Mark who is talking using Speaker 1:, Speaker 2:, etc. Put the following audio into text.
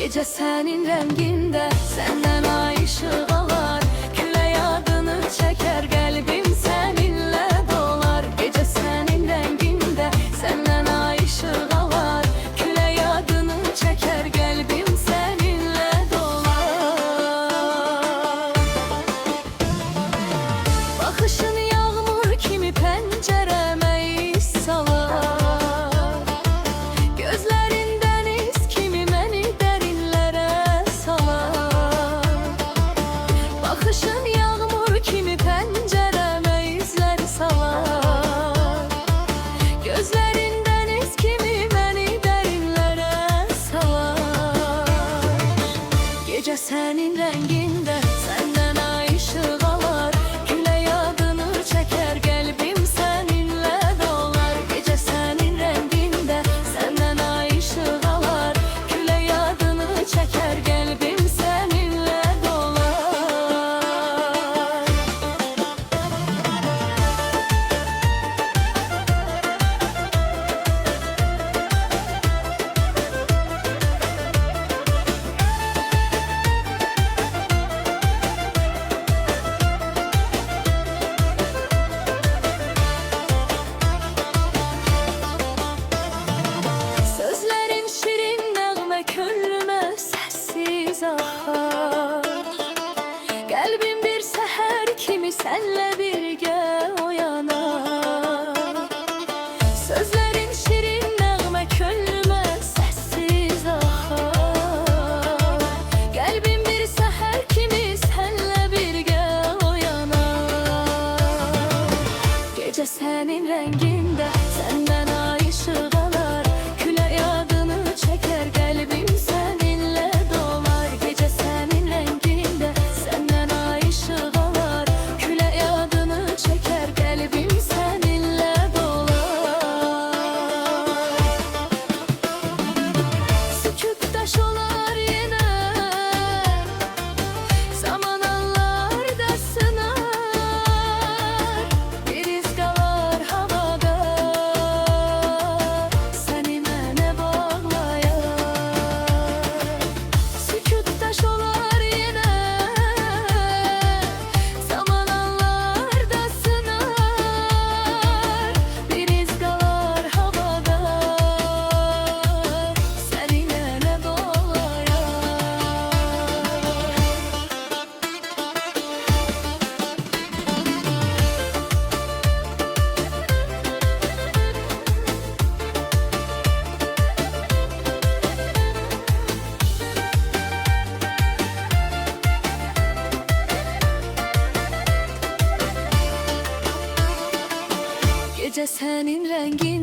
Speaker 1: Gece senin renginde, senden ay ışığı alar. Küley adını çeker, kalbim seninle dolar. Gece senin renginde, senden ay ışığı alar. Küley adını çeker, kalbim seninle dolar. Bakışın yağmur kimi pencereme iz salar. Bakışın yağmur kimi pencereme izler salar. Gözlerin deniz kimi beni derinlere salar. Gece senin renginde, senden ay ışığı alar. Küley adını çeker, kalbim seninle dolar. Gece senin renginde, senden ay ışığı alar. Küley adını çeker, kalbim seninle dolar. Sözlerin şirin nağme, könlüme sessiz akar. Kalbim bir seher kimi senle birge oyanar. Sözlerin şirin nağme, könlüme sessiz akar. Kalbim bir seher kimi senle birge oyanar. Gece senin renginde, senden ay ışığı alar. Küley adını çeker, kalbim seninle dolar. Gece senin renginde, senden ay ışığı alar. Küley adını çeker, kalbim seninle dolar. Sükûttaş olar yine, zaman anlarda sınar. Bir iz kalar havada, seni mene bağlayar. Sükûttaş olar yine, zaman anlarda sınar. Bir iz kalar havada, seni mene bağlayar. Gece senin rengin